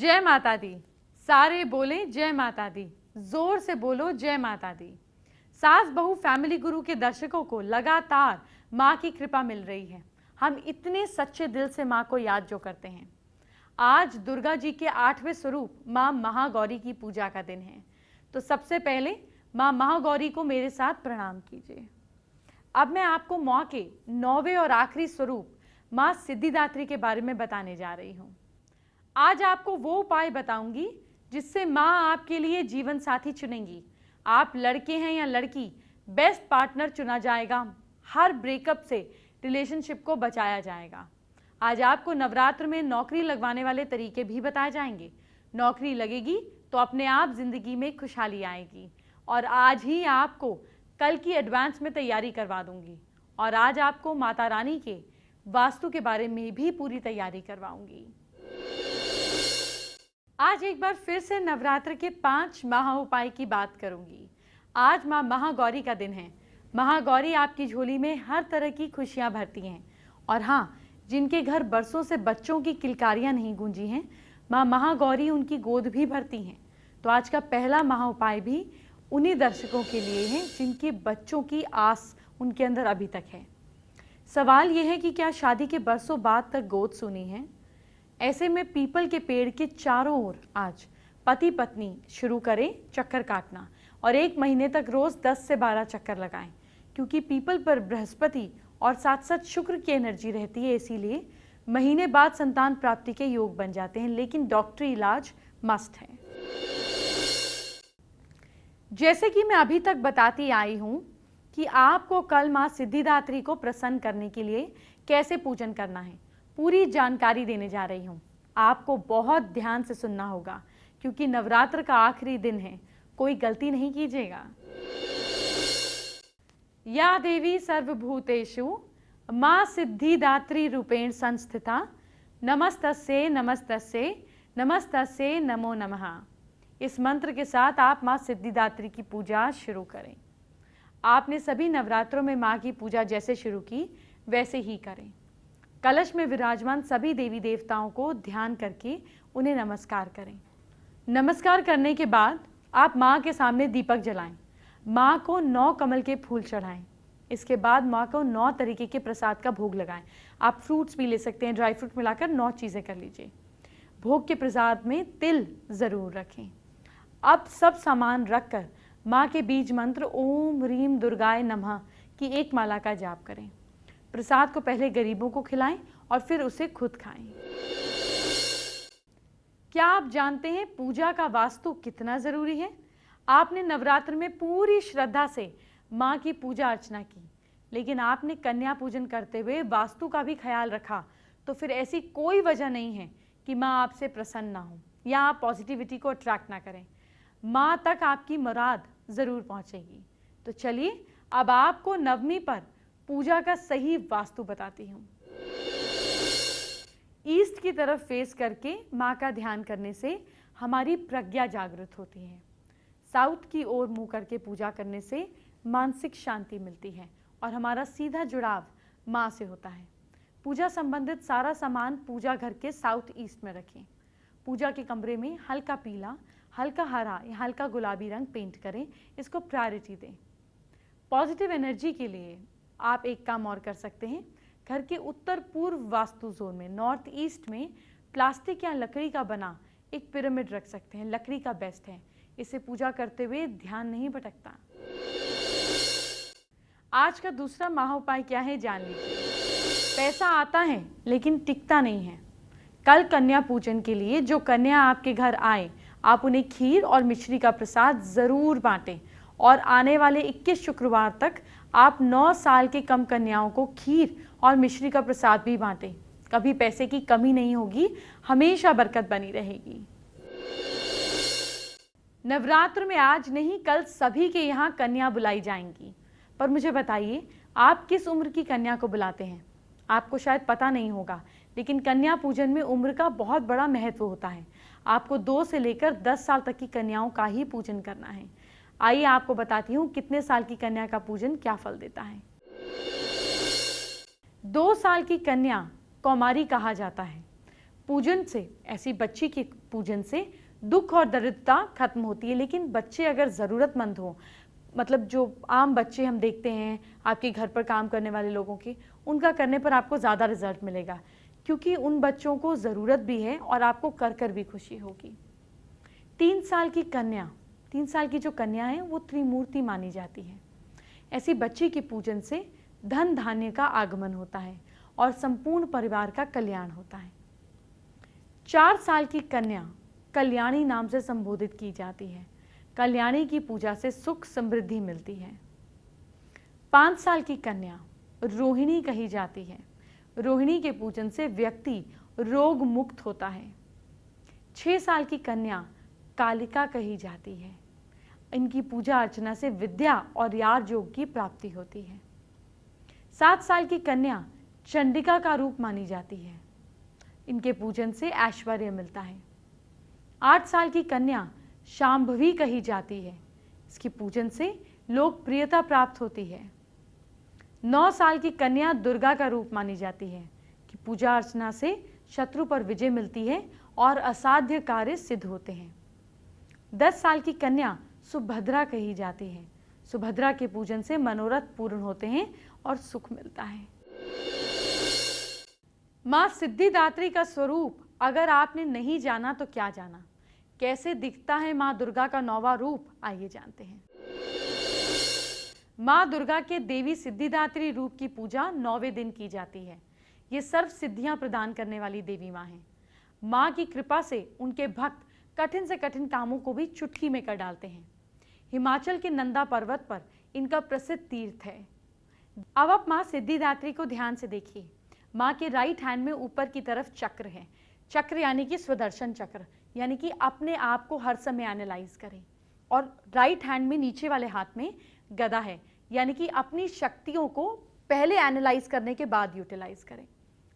जय माता दी। सारे बोले जय माता दी, जोर से बोलो जय माता दी। सास बहू फैमिली गुरु के दर्शकों को लगातार माँ की कृपा मिल रही है। हम इतने सच्चे दिल से माँ को याद जो करते हैं। आज दुर्गा जी के 8वें स्वरूप माँ महागौरी की पूजा का दिन है, तो सबसे पहले माँ महागौरी को मेरे साथ प्रणाम कीजिए। अब मैं आपको माँ के 9वें और आखिरी स्वरूप माँ सिद्धिदात्री के बारे में बताने जा रही हूँ। आज आपको वो उपाय बताऊंगी जिससे माँ आपके लिए जीवन साथी चुनेंगी। आप लड़के हैं या लड़की, बेस्ट पार्टनर चुना जाएगा। हर ब्रेकअप से रिलेशनशिप को बचाया जाएगा। आज आपको नवरात्र में नौकरी लगवाने वाले तरीके भी बताए जाएंगे। नौकरी लगेगी तो अपने आप जिंदगी में खुशहाली आएगी। और आज ही आपको कल की एडवांस में तैयारी करवा दूंगी। और आज आपको माता रानी के वास्तु के बारे में भी पूरी तैयारी करवाऊंगी। आज एक बार फिर से नवरात्र के 5 महा उपाय की बात करूंगी। आज माँ महागौरी का दिन है। महागौरी आपकी झोली में हर तरह की खुशियां भरती हैं। और हाँ, जिनके घर बरसों से बच्चों की किलकारियां नहीं गूंजी हैं, माँ महागौरी उनकी गोद भी भरती हैं। तो आज का पहला महा उपाय भी उन्हीं दर्शकों के लिए है जिनके बच्चों की आस उनके अंदर अभी तक है। सवाल यह है कि क्या शादी के बरसों बाद तक गोद सुनी है? ऐसे में पीपल के पेड़ के चारों ओर आज पति पत्नी शुरू करें चक्कर काटना और 1 महीने तक रोज 10 से 12 चक्कर लगाएं, क्योंकि पीपल पर बृहस्पति और साथ साथ शुक्र की एनर्जी रहती है। इसीलिए महीने बाद संतान प्राप्ति के योग बन जाते हैं, लेकिन डॉक्टरी इलाज मस्ट है। जैसे कि मैं अभी तक बताती आई हूं कि आपको कल मां सिद्धिदात्री को प्रसन्न करने के लिए कैसे पूजन करना है, पूरी जानकारी देने जा रही हूँ। आपको बहुत ध्यान से सुनना होगा, क्योंकि नवरात्र का आखिरी दिन है। कोई गलती नहीं कीजिएगा। या देवी सर्वभूतेषु माँ सिद्धिदात्री रूपेण संस्थिता, नमस्तस्यै नमस्तस्यै नमस्तस्यै नमो नमः। इस मंत्र के साथ आप माँ सिद्धिदात्री की पूजा शुरू करें। आपने सभी नवरात्रों में माँ की पूजा जैसे शुरू की वैसे ही करें। कलश में विराजमान सभी देवी देवताओं को ध्यान करके उन्हें नमस्कार करें। नमस्कार करने के बाद आप माँ के सामने दीपक जलाएं। माँ को 9 कमल के फूल चढ़ाएं। इसके बाद माँ को 9 तरीके के प्रसाद का भोग लगाएं। आप फ्रूट्स भी ले सकते हैं, ड्राई फ्रूट मिलाकर 9 चीज़ें कर लीजिए। भोग के प्रसाद में तिल ज़रूर रखें। अब सब सामान रखकर माँ के बीज मंत्र ओम ह्रीम दुर्गाय नमः की 1 माला का जाप करें। प्रसाद को पहले गरीबों को खिलाएं और फिर उसे खुद खाएं। क्या आप जानते हैं पूजा का वास्तु कितना जरूरी है? आपने नवरात्र में पूरी श्रद्धा से माँ की पूजा अर्चना की, लेकिन आपने कन्या पूजन करते हुए वास्तु का भी ख्याल रखा, तो फिर ऐसी कोई वजह नहीं है कि माँ आपसे प्रसन्न ना हो या आप पॉजिटिविटी को अट्रैक्ट ना करें। माँ तक आपकी मुराद जरूर पहुंचेगी। तो चलिए अब आपको नवमी पर पूजा का सही वास्तु बताती हूँ। ईस्ट की तरफ फेस करके माँ का ध्यान करने से हमारी प्रज्ञा जागृत होती है। साउथ की ओर मुंह करके पूजा करने से मानसिक शांति मिलती है और हमारा सीधा जुड़ाव माँ से होता है। पूजा संबंधित सारा सामान पूजा घर के साउथ ईस्ट में रखें। पूजा के कमरे में हल्का पीला, हल्का हरा या हल्का गुलाबी रंग पेंट करें। इसको प्रायोरिटी दें। पॉजिटिव एनर्जी के लिए आप एक काम और कर सकते हैं। घर के उत्तर पूर्व वास्तु जोन में नॉर्थ ईस्ट में प्लास्टिक या लकड़ी का बना एक पिरामिड रख सकते हैं। लकड़ी का बेस्ट है। इसे पूजा करते हुए ध्यान नहीं भटकता। आज का दूसरा महा उपाय क्या है जान लीजिए। पैसा आता है लेकिन टिकता नहीं है। कल कन्या पूजन के लिए जो कन्या आपके घर आए, आप उन्हें खीर और मिश्री का प्रसाद जरूर बांटें। और आने वाले 21 शुक्रवार तक आप 9 साल के कम कन्याओं को खीर और मिश्री का प्रसाद भी बांटें। कभी पैसे की कमी नहीं होगी, हमेशा बरकत बनी रहेगी। नवरात्र में आज नहीं कल सभी के यहाँ कन्या बुलाई जाएंगी। पर मुझे बताइए, आप किस उम्र की कन्या को बुलाते हैं? आपको शायद पता नहीं होगा, लेकिन कन्या पूजन में उम्र का बहुत बड़ा महत्व होता है। आपको 2 से लेकर 10 साल तक की कन्याओं का ही पूजन करना है। आइए आपको बताती हूँ कितने साल की कन्या का पूजन क्या फल देता है। 2 साल की कन्या कौमारी कहा जाता है। पूजन से ऐसी बच्ची की पूजन से दुख और दरिद्रता खत्म होती है। लेकिन बच्चे अगर ज़रूरतमंद हों, मतलब जो आम बच्चे हम देखते हैं आपके घर पर काम करने वाले लोगों के, उनका करने पर आपको ज़्यादा रिजल्ट मिलेगा, क्योंकि उन बच्चों को ज़रूरत भी है और आपको कर कर भी खुशी होगी। 3 साल की कन्या, 3 साल की जो कन्या है वो त्रिमूर्ति मानी जाती है। ऐसी बच्ची के पूजन से धन धान्य का आगमन होता है और संपूर्ण परिवार का कल्याण होता है। 4 साल की कन्या कल्याणी नाम से संबोधित की जाती है। कल्याणी की पूजा से सुख समृद्धि मिलती है। 5 साल की कन्या रोहिणी कही जाती है। रोहिणी के पूजन से व्यक्ति रोग मुक्त होता है। 6 साल की कन्या कालिका कही जाती है। इनकी पूजा अर्चना से विद्या और राजयोग की प्राप्ति होती है। 7 साल की कन्या चंडिका का रूप मानी जाती है। इनके पूजन से ऐश्वर्य मिलता है। 8 साल की कन्या शांभवी कही जाती है। इसकी पूजन से लोकप्रियता प्राप्त होती है। 9 साल की कन्या दुर्गा का रूप मानी जाती है कि पूजा अर्चना से शत्रु पर विजय मिलती है और असाध्य कार्य सिद्ध होते हैं। 10 साल की कन्या सुभद्रा कही जाती है। सुभद्रा के पूजन से मनोरथ पूर्ण होते हैं और सुख मिलता है। माँ सिद्धिदात्री का स्वरूप अगर आपने नहीं जाना तो क्या जाना। कैसे दिखता है माँ दुर्गा का 9वां रूप, आइए जानते हैं। माँ दुर्गा के देवी सिद्धिदात्री रूप की पूजा 9वें दिन की जाती है। ये सर्व सिद्धियां प्रदान करने वाली देवी माँ हैं। माँ की कृपा से उनके भक्त कठिन से कठिन कामों को भी चुटकी में कर डालते हैं। हिमाचल के नंदा पर्वत पर इनका प्रसिद्ध तीर्थ है। अब आप माँ सिद्धिदात्री को ध्यान से देखिए। माँ के राइट हैंड में ऊपर की तरफ चक्र है। चक्र यानी कि स्वदर्शन चक्र, यानी कि अपने आप को हर समय एनालाइज करें। और राइट हैंड में नीचे वाले हाथ में गदा है, यानी कि अपनी शक्तियों को पहले एनालाइज करने के बाद यूटिलाइज करें।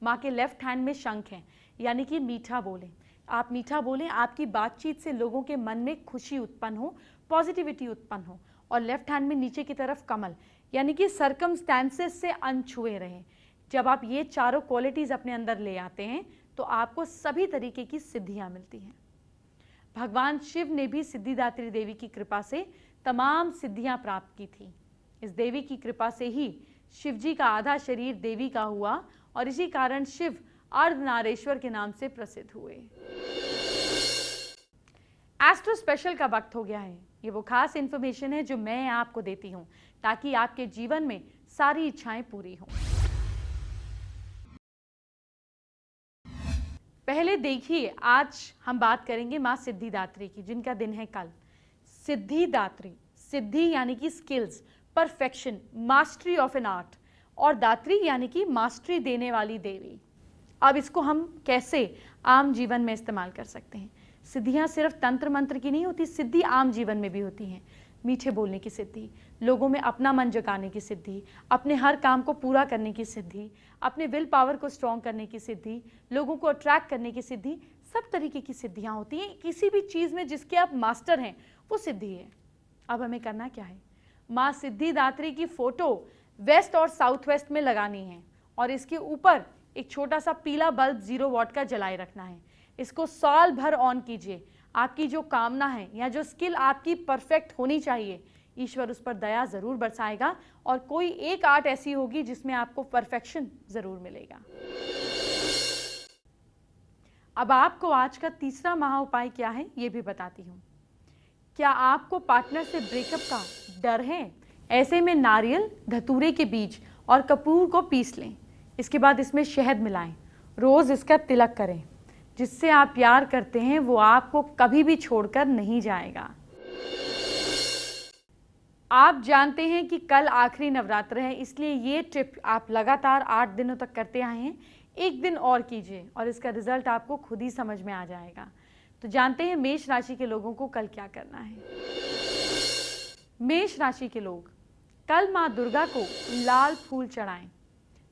माँ के लेफ्ट हैंड में शंख है, यानी कि मीठा बोलें। आप मीठा बोलें, आपकी बातचीत से लोगों के मन में खुशी उत्पन्न हो, पॉजिटिविटी उत्पन्न हो। और लेफ्ट हैंड में नीचे की तरफ कमल, यानी कि सर्कमस्टेंसेस से अनछुए रहें। जब आप ये चारों क्वालिटीज अपने अंदर ले आते हैं तो आपको सभी तरीके की सिद्धियां मिलती हैं। भगवान शिव ने भी सिद्धिदात्री देवी की कृपा से तमाम सिद्धियां प्राप्त की थी। इस देवी की कृपा से ही शिव जी का आधा शरीर देवी का हुआ और इसी कारण शिव अर्धनारेश्वर के नाम से प्रसिद्ध हुए। एस्ट्रो स्पेशल का वक्त हो गया है। ये वो खास इंफॉर्मेशन है जो मैं आपको देती हूँ ताकि आपके जीवन में सारी इच्छाएं पूरी हों। पहले देखिए, आज हम बात करेंगे माँ सिद्धिदात्री की, जिनका दिन है कल। सिद्धिदात्री, सिद्धि यानी कि skills, perfection, mastery of an art, और दात्री यानी कि मास्टरी देने वाली देवी। अब इसको हम कैसे आम जीवन में इस्तेमाल कर सकते हैं। सिद्धियाँ सिर्फ तंत्र मंत्र की नहीं होती, सिद्धि आम जीवन में भी होती हैं। मीठे बोलने की सिद्धि, लोगों में अपना मन जगाने की सिद्धि, अपने हर काम को पूरा करने की सिद्धि, अपने विल पावर को स्ट्रॉन्ग करने की सिद्धि, लोगों को अट्रैक्ट करने की सिद्धि, सब तरीके की सिद्धियाँ होती हैं। किसी भी चीज़ में जिसके आप मास्टर हैं वो सिद्धि है। अब हमें करना क्या है, माँ सिद्धिदात्री की फोटो वेस्ट और साउथ वेस्ट में लगानी है और इसके ऊपर एक छोटा सा पीला बल्ब 0 वॉट का जलाए रखना है। इसको साल भर ऑन कीजिए। आपकी जो कामना है या जो स्किल आपकी परफेक्ट होनी चाहिए, ईश्वर उस पर दया ज़रूर बरसाएगा और कोई एक आर्ट ऐसी होगी जिसमें आपको परफेक्शन ज़रूर मिलेगा। अब आपको आज का तीसरा महा उपाय क्या है ये भी बताती हूँ। क्या आपको पार्टनर से ब्रेकअप का डर है? ऐसे में नारियल, धतूरे के बीज और कपूर को पीस लें। इसके बाद इसमें शहद मिलाएं, रोज़ इसका तिलक करें। जिससे आप प्यार करते हैं वो आपको कभी भी छोड़कर नहीं जाएगा। आप जानते हैं कि कल आखिरी नवरात्र है, इसलिए ये टिप आप लगातार 8 दिनों तक करते आए हैं। एक दिन और कीजिए और इसका रिजल्ट आपको खुद ही समझ में आ जाएगा। तो जानते हैं मेष राशि के लोगों को कल क्या करना है। मेष राशि के लोग कल माँ दुर्गा को लाल फूल चढ़ाएं।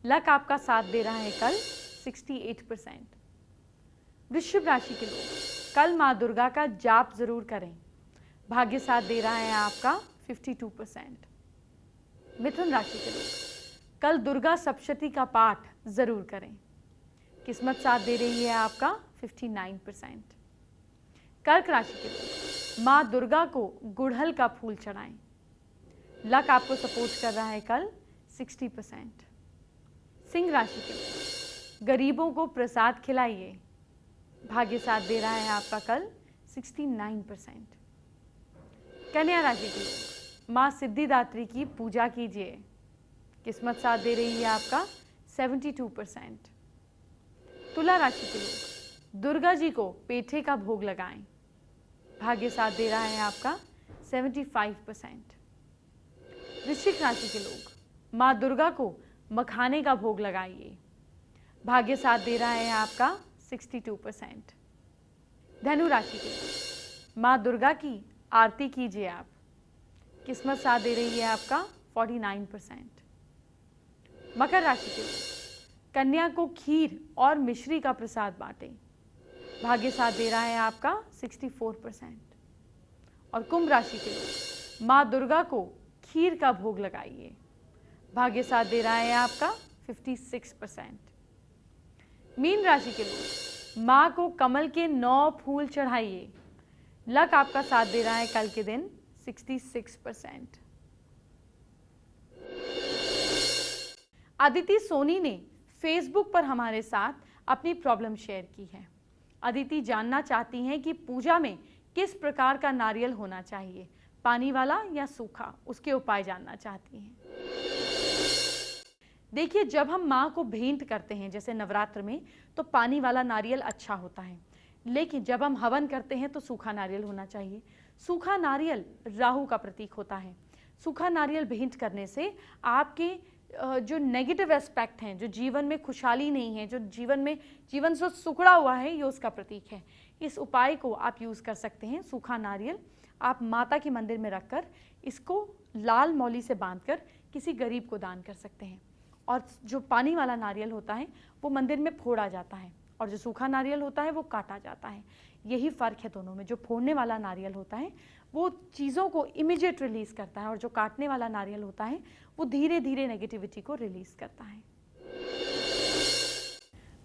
लक आपका साथ दे रहा है कल 68%। वृश्चिक राशि के लोग कल माँ दुर्गा का जाप जरूर करें। भाग्य साथ दे रहा है आपका 52%। मिथुन राशि के लोग कल दुर्गा सप्तशती का पाठ जरूर करें। किस्मत साथ दे रही है आपका 59%। कर्क राशि के लोग माँ दुर्गा को गुड़हल का फूल चढ़ाएं। लक आपको सपोर्ट कर रहा है कल 60%। सिंह राशि के लोग गरीबों को प्रसाद खिलाइए। भाग्य साथ दे रहा है आपका कल 69%। कन्या राशि के लोग माँ सिद्धिदात्री की पूजा कीजिए। किस्मत साथ दे रही है आपका 72%। तुला राशि के लोग दुर्गा जी को पेठे का भोग लगाएं। भाग्य साथ दे रहा है आपका 75%। वृश्चिक राशि के लोग माँ दुर्गा को मखाने का भोग लगाइए। भाग्य साथ दे रहा है आपका 62%। धनु राशि के लोग माँ दुर्गा की आरती कीजिए आप। किस्मत साथ दे रही है आपका 49%। मकर राशि के लोग कन्या को खीर और मिश्री का प्रसाद बांटें। भाग्य साथ दे रहा है आपका 64%। और कुंभ राशि के लोग माँ दुर्गा को खीर का भोग लगाइए। भाग्य साथ दे रहा है आपका 56%। मीन राशि के लोग माँ को कमल के 9 फूल चढ़ाइए। लक आपका साथ दे रहा है कल के दिन 66%। अदिति सोनी ने फेसबुक पर हमारे साथ अपनी प्रॉब्लम शेयर की है। अदिति जानना चाहती हैं कि पूजा में किस प्रकार का नारियल होना चाहिए, पानी वाला या सूखा, उसके उपाय जानना चाहती हैं। देखिए, जब हम माँ को भेंट करते हैं जैसे नवरात्र में, तो पानी वाला नारियल अच्छा होता है, लेकिन जब हम हवन करते हैं तो सूखा नारियल होना चाहिए। सूखा नारियल राहु का प्रतीक होता है। सूखा नारियल भेंट करने से आपके जो नेगेटिव एस्पेक्ट हैं, जो जीवन में खुशहाली नहीं है, जो जीवन से सुखड़ा हुआ है, ये उसका प्रतीक है। इस उपाय को आप यूज़ कर सकते हैं। सूखा नारियल आप माता के मंदिर में रखकर इसको लाल मौली से बांधकर किसी गरीब को दान कर सकते हैं। और जो पानी वाला नारियल होता है वो मंदिर में फोड़ा जाता है, और जो सूखा नारियल होता है वो काटा जाता है। यही फ़र्क है दोनों में। जो फोड़ने वाला नारियल होता है वो चीज़ों को इमीडिएट रिलीज़ करता है, और जो काटने वाला नारियल होता है वो धीरे धीरे नेगेटिविटी को रिलीज़ करता है।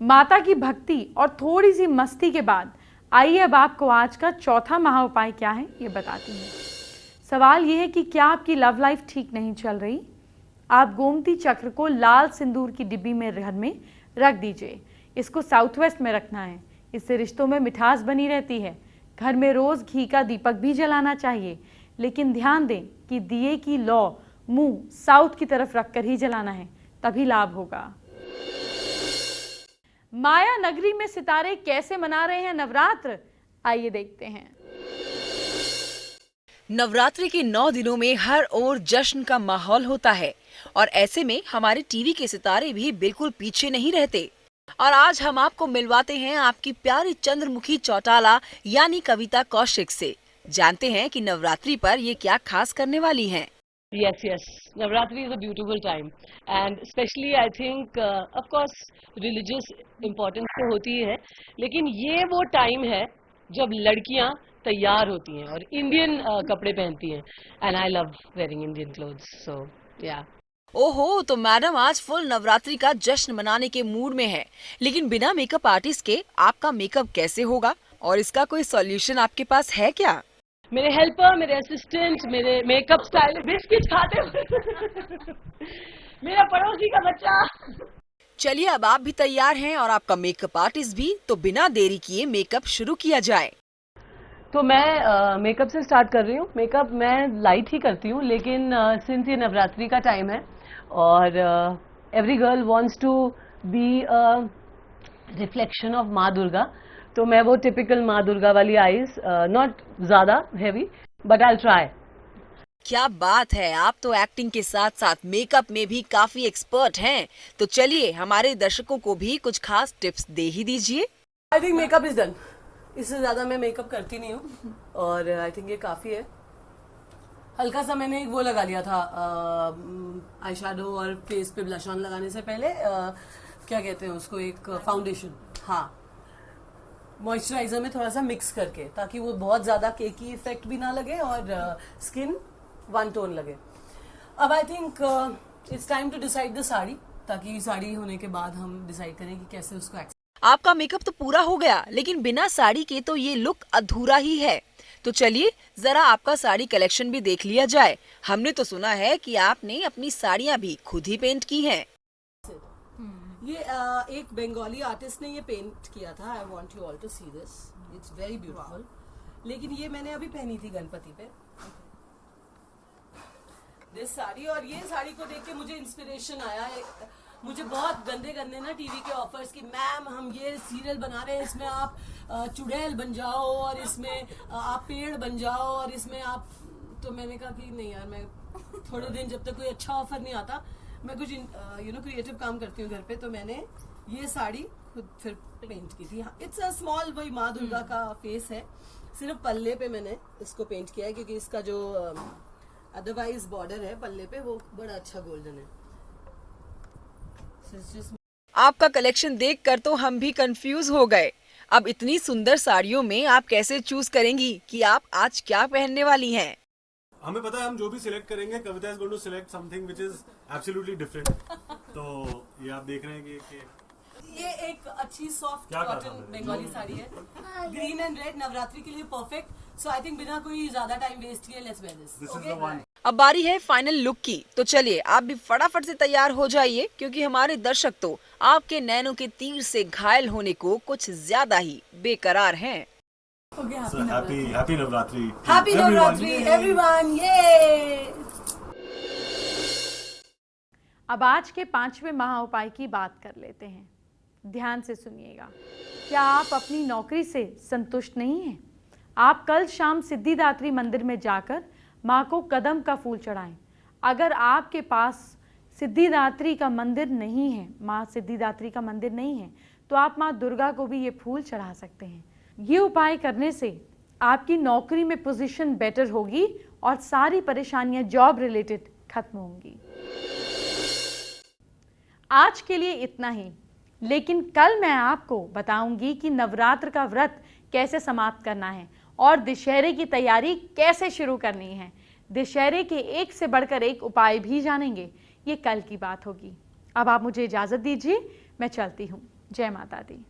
माता की भक्ति और थोड़ी सी मस्ती के बाद आइए अब आपको आज का चौथा महा उपाय क्या है ये बताती हूँ। सवाल ये है कि क्या आपकी लव लाइफ ठीक नहीं चल रही? आप गोमती चक्र को लाल सिंदूर की डिब्बी में घर में रख दीजिए। इसको साउथ वेस्ट में रखना है। इससे रिश्तों में मिठास बनी रहती है। घर में रोज़ घी का दीपक भी जलाना चाहिए, लेकिन ध्यान दें कि दिए की लौ मुंह साउथ की तरफ रखकर ही जलाना है, तभी लाभ होगा। माया नगरी में सितारे कैसे मना रहे हैं नवरात्र, आइए देखते हैं। नवरात्रि के 9 दिनों में हर ओर जश्न का माहौल होता है, और ऐसे में हमारे टीवी के सितारे भी बिल्कुल पीछे नहीं रहते। और आज हम आपको मिलवाते हैं आपकी प्यारी चंद्रमुखी चौटाला यानी कविता कौशिक से। जानते हैं कि नवरात्रि पर ये क्या खास करने वाली हैं। Yes. Navratri is a beautiful time, and especially I think, of course, religious importance तो होती ही है, लेकिन ये वो टाइम है जब लड़कियां तैयार होती हैं और इंडियन कपड़े पहनती हैं, and I love wearing Indian clothes, so yeah. ओहो, तो मैडम आज फुल नवरात्रि का जश्न मनाने के मूड में है, लेकिन बिना मेकअप आर्टिस्ट के आपका मेकअप कैसे होगा, और इसका कोई सॉल्यूशन आपके पास है क्या? मेरे हेल्पर, मेरे असिस्टेंट, मेरे मेकअप स्टाइलिस्ट बिस्किट खाते हुए मेरा पड़ोसी का बच्चा। चलिए, अब आप भी तैयार हैं और आपका मेकअप आर्टिस्ट भी, तो बिना देरी किए मेकअप शुरू किया जाए। तो मैं मेकअप से स्टार्ट कर रही हूँ। मेकअप मैं लाइट ही करती हूँ, लेकिन सिंस ये नवरात्रि का टाइम है और every girl wants to be reflection of माँ दुर्गा, तो मैं वो टिपिकल माँ दुर्गा वाली आईज, नॉट ज़्यादा heavy, but I will try. क्या बात है, आप तो एक्टिंग के साथ साथ मेकअप में भी काफी एक्सपर्ट हैं। तो चलिए, हमारे दर्शकों को भी कुछ खास टिप्स दे ही दीजिए। I think makeup is done. इससे ज़्यादा मैं मेकअप करती नहीं हूँ, और आई थिंक ये काफ़ी है। हल्का सा मैंने एक वो लगा लिया था आई शैडो, और फेस पे ब्लश ऑन लगाने से पहले क्या कहते हैं उसको, एक फाउंडेशन, हाँ, मॉइस्चराइजर में थोड़ा सा मिक्स करके, ताकि वो बहुत ज़्यादा केकी इफेक्ट भी ना लगे और स्किन वन टोन लगे। अब I think it's time to decide the sari, ताकि साड़ी होने के बाद हम डिसाइड करें कि कैसे उसको आपका मेकअप तो पूरा हो गया, लेकिन बिना साड़ी के तो ये लुक अधूरा ही है। तो चलिए जरा आपका साड़ी कलेक्शन भी देख लिया जाए। हमने तो सुना है कि आपने अपनी साड़ियाँ भी खुद ही पेंट की हैं। ये एक बंगाली आर्टिस्ट ने ये पेंट किया था। I want you all to see this, it's very beautiful. लेकिन ये मैंने अभी पहनी थी गणपति पे, दिस साड़ी। और ये साड़ी को देख के मुझे इंस्पिरेशन आया है। मुझे बहुत गंदे गंदे ना टीवी के ऑफर्स कि मैम हम ये सीरियल बना रहे हैं, इसमें आप चुड़ैल बन जाओ और इसमें आप पेड़ बन जाओ और इसमें आप, तो मैंने कहा कि नहीं यार, मैं थोड़े दिन जब तक कोई अच्छा ऑफर नहीं आता, मैं कुछ क्रिएटिव काम करती हूँ घर पे। तो मैंने ये साड़ी खुद फिर पेंट की थी। इट्स अ स्मॉल, वही माँ दुर्गा का फेस है, सिर्फ पल्ले पे मैंने इसको पेंट किया है क्योंकि इसका जो अदरवाइज बॉर्डर है पल्ले पे वो बड़ा अच्छा गोल्डन है। आपका कलेक्शन देखकर तो हम भी कंफ्यूज हो गए। अब इतनी सुंदर साड़ियों में आप कैसे चूज करेंगी कि आप आज क्या पहनने वाली हैं? हमें पता है हम जो भी सिलेक्ट करेंगे, Kavita is going to select something which is absolutely different. तो ये आप देख रहे हैं कि ये एक अच्छी सॉफ्ट क्या कॉटन बंगाली साड़ी है, ग्रीन एंड रेड, नवरात्रि के लिए परफेक्ट। सो आई थिंक बिना कोई ज्यादा टाइम वेस्ट किए let's wear this. This is the one. अब बारी है फाइनल लुक की, तो चलिए आप भी फटाफट से तैयार हो जाइए, क्योंकि हमारे दर्शक तो आपके नैनों के तीर से घायल होने को कुछ ज्यादा ही बेकरार हैं। Happy Navratri, happy Navratri everyone, ये। अब आज के 5वें महाउपाय की बात कर लेते हैं। ध्यान से सुनिएगा। क्या आप अपनी नौकरी से संतुष्ट नहीं हैं? आप कल शाम सिद्धिदात्री मंदिर में जाकर माँ को कदम का फूल चढ़ाएं। अगर आपके पास सिद्धिदात्री का मंदिर नहीं है, माँ सिद्धिदात्री का मंदिर नहीं है, तो आप माँ दुर्गा को भी ये फूल चढ़ा सकते हैं। ये उपाय करने से आपकी नौकरी में पोजीशन बेटर होगी और सारी परेशानियां जॉब रिलेटेड खत्म होंगी। आज के लिए इतना ही, लेकिन कल मैं आपको बताऊंगी कि नवरात्र का व्रत कैसे समाप्त करना है और दशहरे की तैयारी कैसे शुरू करनी है। दशहरे के एक से बढ़कर एक उपाय भी जानेंगे। ये कल की बात होगी। अब आप मुझे इजाज़त दीजिए, मैं चलती हूँ। जय माता दी।